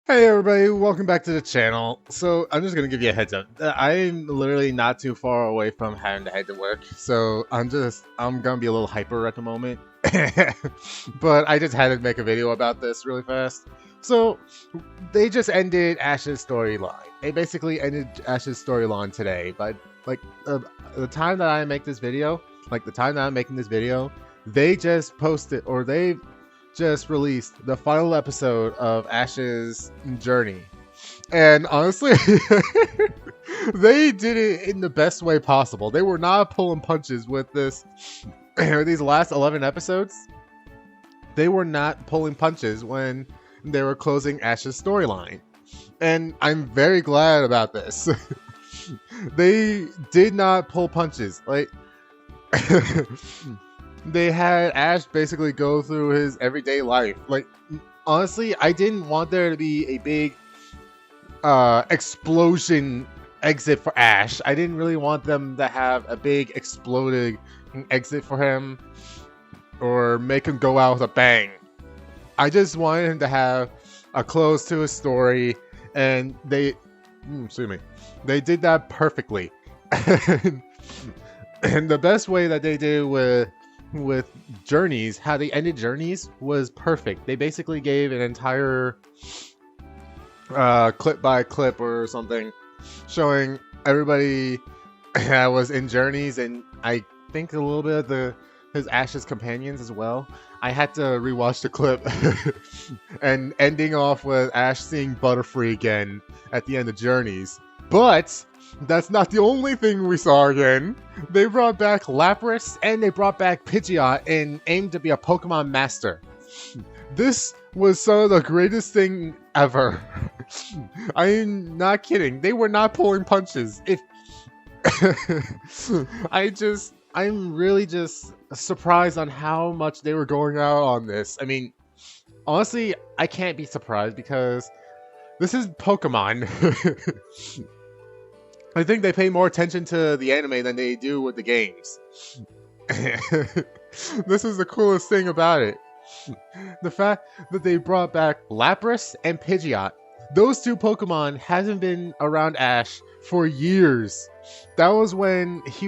Hey everybody, welcome back to the channel. So I'm just gonna give you a heads up. I'm literally not too far away from having to head to work, so I'm gonna be a little hyper at the moment. But I just had to make a video about this really fast. So they just ended Ash's storyline. They basically ended Ash's storyline today, but like the time that I make this video, the time that I'm making this video, they just posted or they just released the final episode of Ash's journey. And honestly, they did it in the best way possible. They were not pulling punches with this these last 11 episodes. They were not pulling punches when they were closing Ash's storyline. And I'm very glad about this. They did not pull punches. They had Ash basically go through his everyday life. Honestly, I didn't want there to be a big explosion exit for Ash. I didn't really want them to have a big exploding exit for him or make him go out with a bang. I just wanted him to have a close to his story, and they did that perfectly. And the best way that they did with Journeys, how they ended Journeys was perfect. They basically gave an entire clip by clip or something showing everybody that was in Journeys, and I think a little bit of his Ash's companions as well. I had to rewatch the clip and ending off with Ash seeing Butterfree again at the end of Journeys. But that's not the only thing we saw again. They brought back Lapras and they brought back Pidgeot and aimed to be a Pokemon master. This was some of the greatest thing ever. I'm not kidding. They were not pulling punches. I'm really just surprised on how much they were going out on this. I mean, honestly, I can't be surprised because this is Pokemon. I think they pay more attention to the anime than they do with the games. This is the coolest thing about it. The fact that they brought back Lapras and Pidgeot. Those two Pokemon hasn't been around Ash for years. That was when he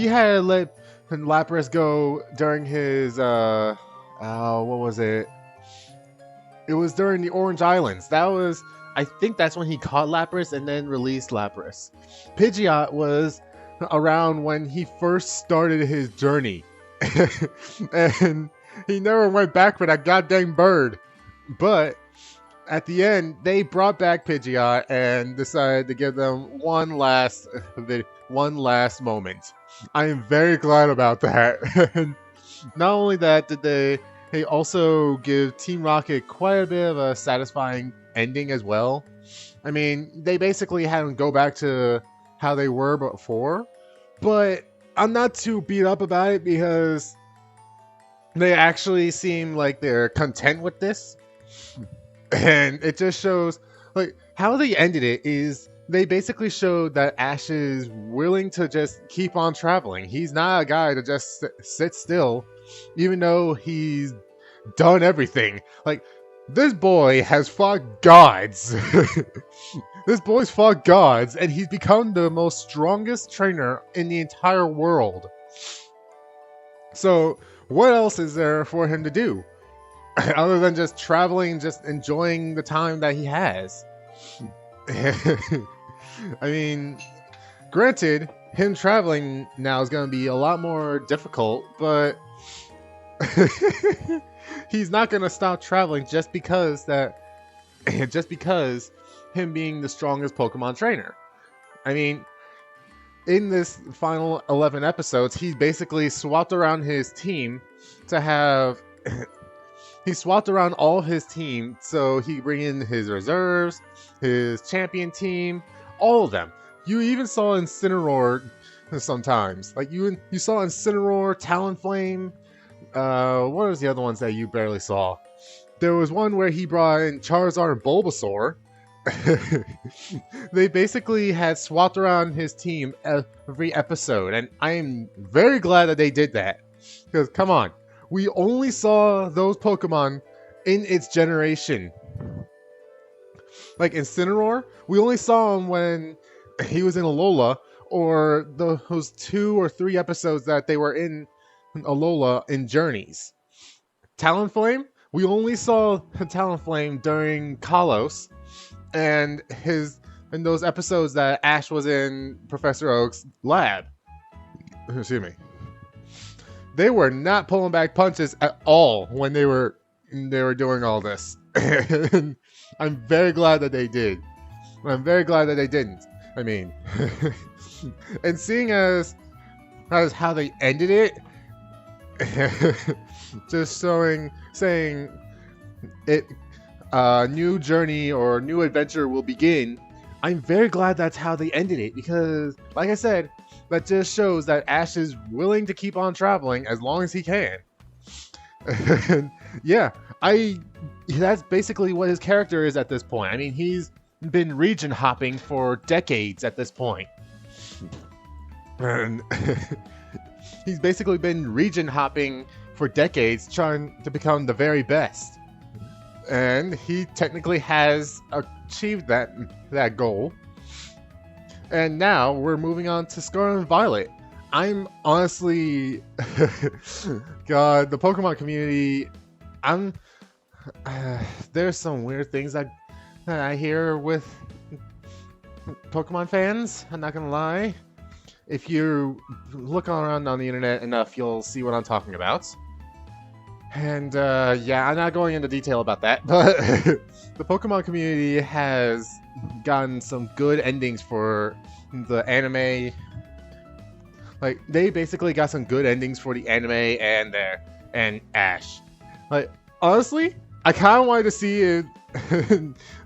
had let Lapras go during his what was it? It was during the Orange Islands. I think that's when he caught Lapras and then released Lapras. Pidgeot was around when he first started his journey. And he never went back for that goddamn bird. But at the end, they brought back Pidgeot and decided to give them one last moment. I am very glad about that. And not only that, did they also give Team Rocket quite a bit of a satisfying ending as well. I mean, they basically had them go back to how they were before, but I'm not too beat up about it because they actually seem like they're content with this. And it just shows, how they ended it is they basically showed that Ash is willing to just keep on traveling. He's not a guy to just sit still, even though he's done everything. This boy has fought gods. This boy's fought gods, and he's become the most strongest trainer in the entire world. So, what else is there for him to do? Other than just traveling, just enjoying the time that he has. I mean, granted, him traveling now is going to be a lot more difficult, but he's not going to stop traveling just because him being the strongest Pokemon trainer. I mean, in this final 11 episodes, he basically swapped around his team to have he swapped around all of his team, so he bring in his reserves, his champion team, all of them. You even saw Incineroar sometimes. You saw Incineroar, Talonflame. What was the other ones that you barely saw? There was one where he brought in Charizard and Bulbasaur. They basically had swapped around his team every episode, and I am very glad that they did that. Because, come on, we only saw those Pokemon in its generation. Like Incineroar, we only saw him when he was in Alola, or those 2 or 3 episodes that they were in Alola in Journeys. Talonflame, we only saw Talonflame during Kalos, and in those episodes that Ash was in Professor Oak's lab. Excuse me. They were not pulling back punches at all when they were doing all this. And I'm very glad that they did. I'm very glad that they didn't. I mean, and seeing as how they ended it, just saying it, new journey or new adventure will begin. I'm very glad that's how they ended it, because, like I said, that just shows that Ash is willing to keep on traveling as long as he can. And yeah, that's basically what his character is at this point. I mean, he's been region hopping for decades at this point. And he's basically been region hopping for decades, trying to become the very best. And he technically has achieved that goal. And now we're moving on to Scarlet and Violet. I'm honestly, God, the Pokemon community, there's some weird things that I hear with Pokemon fans. I'm not gonna lie. If you look around on the internet enough, you'll see what I'm talking about. And yeah, I'm not going into detail about that, but the Pokemon community has gotten some good endings for the anime. Like, they basically got some good endings for the anime and Ash. Like, honestly, I kind of wanted to see if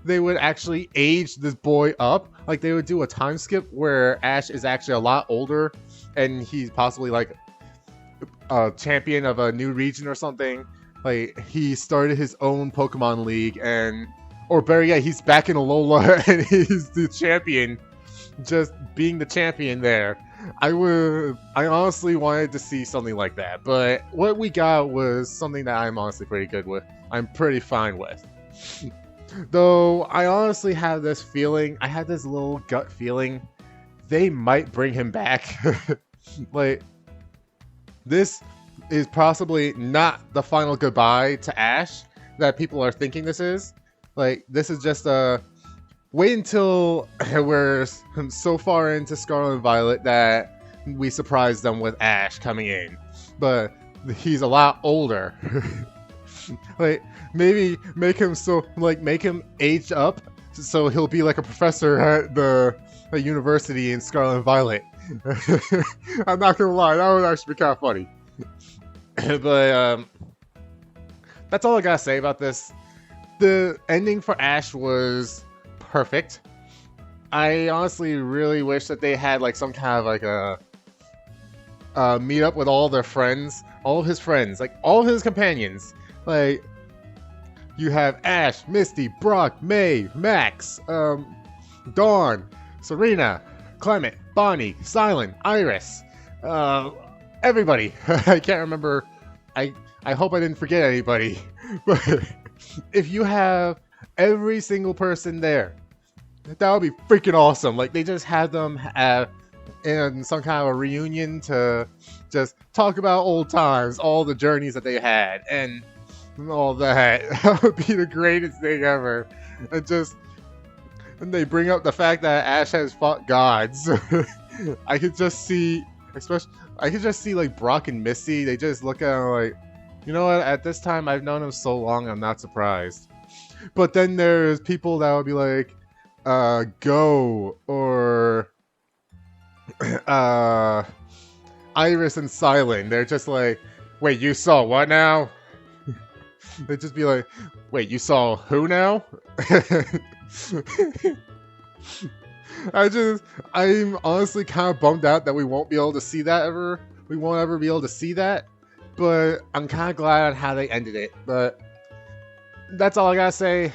they would actually age this boy up. Like, they would do a time skip where Ash is actually a lot older and he's possibly like a champion of a new region or something. Like, he started his own Pokemon League, or better yet, he's back in Alola and he's the champion, just being the champion there. I honestly wanted to see something like that, but what we got was something that I'm honestly pretty good with. I'm pretty fine with. Though I honestly have this feeling, I had this little gut feeling, they might bring him back. Like, this is possibly not the final goodbye to Ash that people are thinking this is. Like, this is just a wait until we're so far into Scarlet and Violet that we surprise them with Ash coming in. But he's a lot older. Like, maybe make him age up so he'll be like a professor at the university in Scarlet and Violet. I'm not gonna lie, that would actually be kind of funny. But that's all I gotta say about this. The ending for Ash was perfect. I honestly really wish that they had like some kind of like a meet up with all their friends, all of his friends, like all of his companions. Like, you have Ash, Misty, Brock, May, Max, Dawn, Serena, Clement, Bonnie, Silent, Iris, everybody. I can't remember. I hope I didn't forget anybody. But if you have every single person there, that would be freaking awesome. Like, they just had them in some kind of a reunion to just talk about old times, all the journeys that they had, and all that. That would be the greatest thing ever. And they bring up the fact that Ash has fought gods. I could just see like Brock and Misty. They just look at him like, you know what? At this time, I've known him so long, I'm not surprised. But then there's people that would be like, Go, or Iris and Silent. They're just like, wait, you saw what now? They'd just be like, wait, you saw who now? I'm honestly kind of bummed out that we won't be able to see that ever. We won't ever be able to see that. But I'm kind of glad on how they ended it. But that's all I gotta say.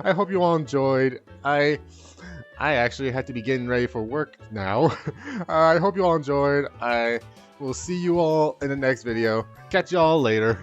I hope you all enjoyed. I actually had to be getting ready for work now. I hope you all enjoyed. I will see you all in the next video. Catch y'all later.